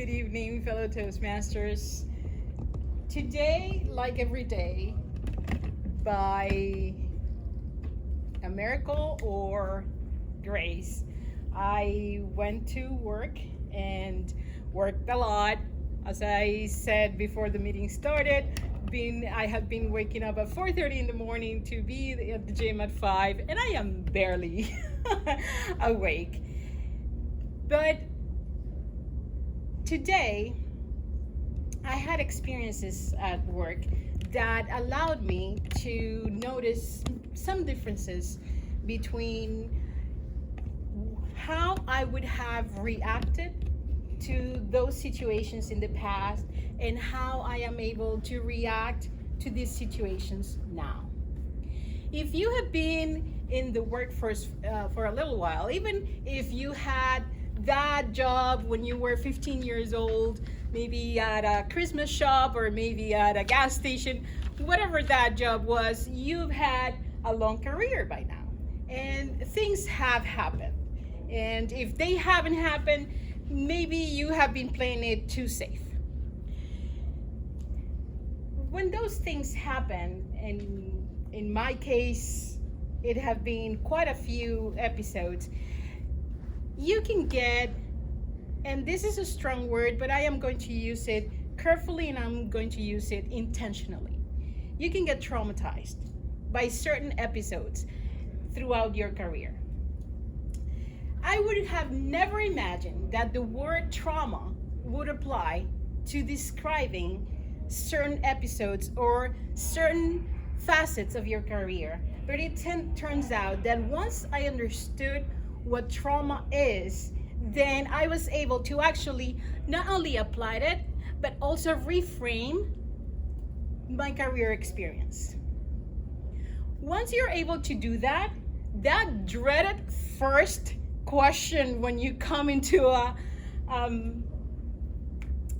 Good evening, fellow Toastmasters. Today, like every day, by a miracle or grace, I went to work and worked a lot. As I said before the meeting started, I have been waking up at 4:30 in the morning to be at the gym at 5, and I am barely awake. But today, I had experiences at work that allowed me to notice some differences between how I would have reacted to those situations in the past and how I am able to react to these situations now. If you have been in the workforce for a little while, even if you had that job when you were 15 years old, maybe at a Christmas shop or maybe at a gas station, whatever that job was, you've had a long career by now. And things have happened. And if they haven't happened, maybe you have been playing it too safe. When those things happen, and in my case, it have been quite a few episodes, you can get, and this is a strong word, but I am going to use it carefully and I'm going to use it intentionally. You can get traumatized by certain episodes throughout your career. I would have never imagined that the word trauma would apply to describing certain episodes or certain facets of your career. But it turns out that once I understood what trauma is, then I was able to actually not only apply it, but also reframe my career experience. Once you're able to do that, that dreaded first question when you come into an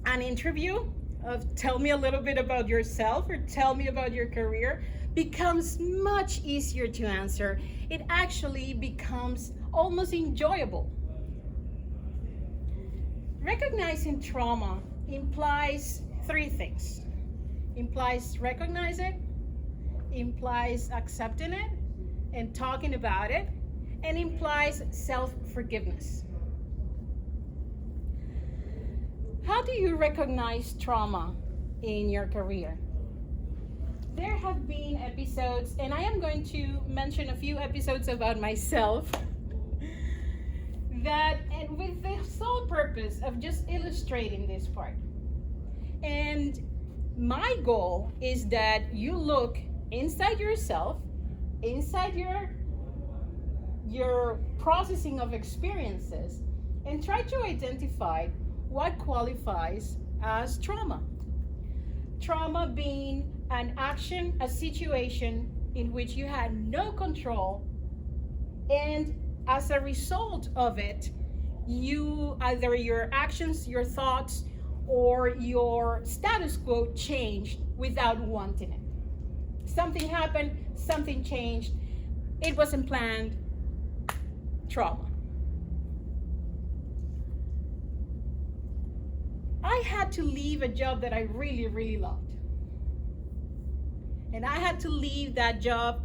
interview of tell me a little bit about yourself or tell me about your career becomes much easier to answer. It actually becomes almost enjoyable. Recognizing trauma implies three things. Implies recognize it, implies accepting it and talking about it, and implies self-forgiveness. How do you recognize trauma in your career? There have been episodes, and I am going to mention a few episodes about myself that, and with the sole purpose of just illustrating this part. And my goal is that you look inside yourself, inside your processing of experiences, and try to identify what qualifies as trauma. Trauma being an action, a situation in which you had no control, and as a result of it, you either your actions, your thoughts, or your status quo changed without wanting it. Something happened, something changed, it wasn't planned. Trauma. I had to leave a job that I really, really loved. And I had to leave that job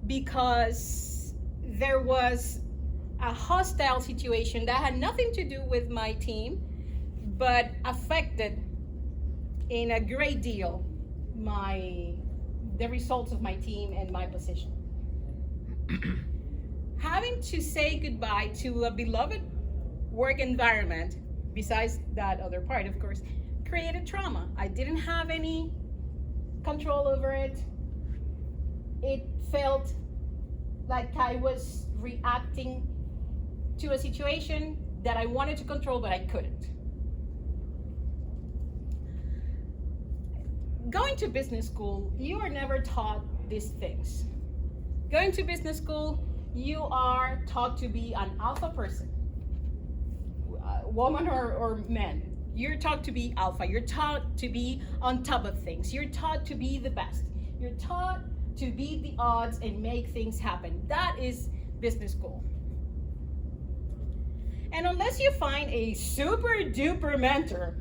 because there was a hostile situation that had nothing to do with my team, but affected in a great deal the results of my team and my position. Having to say goodbye to a beloved work environment, besides that other part, of course, created trauma. I didn't have any control over it. It felt like I was reacting to a situation that I wanted to control, but I couldn't. Going to business school, you are never taught these things. Going to business school, you are taught to be an alpha person, woman or man. You're taught to be alpha. You're taught to be on top of things. You're taught to be the best. You're taught to beat the odds and make things happen. That is business school. And unless you find a super duper mentor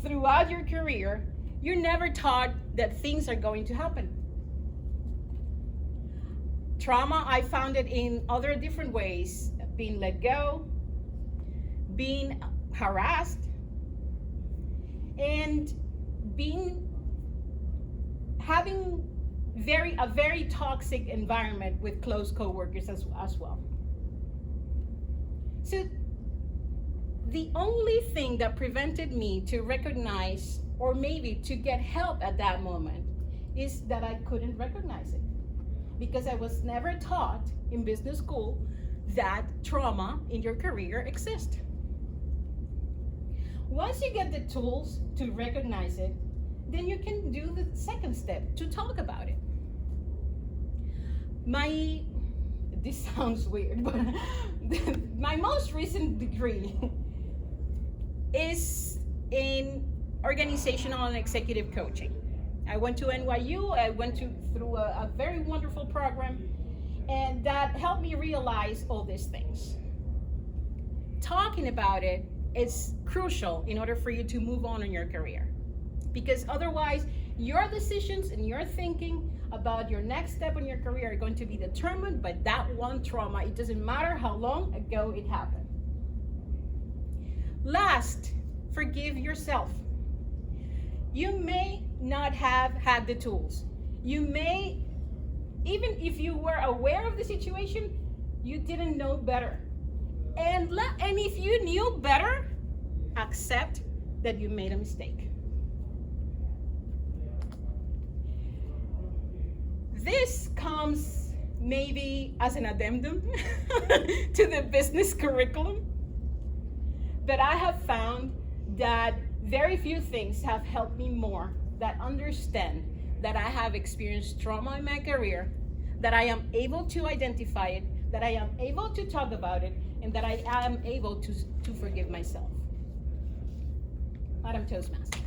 throughout your career, you're never taught that things are going to happen. Trauma, I found it in other different ways: being let go, being harassed, and having a very toxic environment with close coworkers as well. So the only thing that prevented me to recognize, or maybe to get help at that moment, is that I couldn't recognize it, because I was never taught in business school that trauma in your career exists. Once you get the tools to recognize it, then you can do the second step, to talk about it. This sounds weird, but my most recent degree is in organizational and executive coaching. I went to NYU. I went through a very wonderful program, and that helped me realize all these things. Talking about it is crucial in order for you to move on in your career, because otherwise your decisions and your thinking about your next step in your career are going to be determined by that one trauma. It doesn't matter how long ago it happened. Last, forgive yourself. You may not have had the tools. You may, even if you were aware of the situation, you didn't know better. And if you knew better, accept that you made a mistake. This comes maybe as an addendum to the business curriculum, but I have found that very few things have helped me more that understand that I have experienced trauma in my career, that I am able to identify it, that I am able to talk about it, and that I am able to forgive myself. Madam Toastmaster.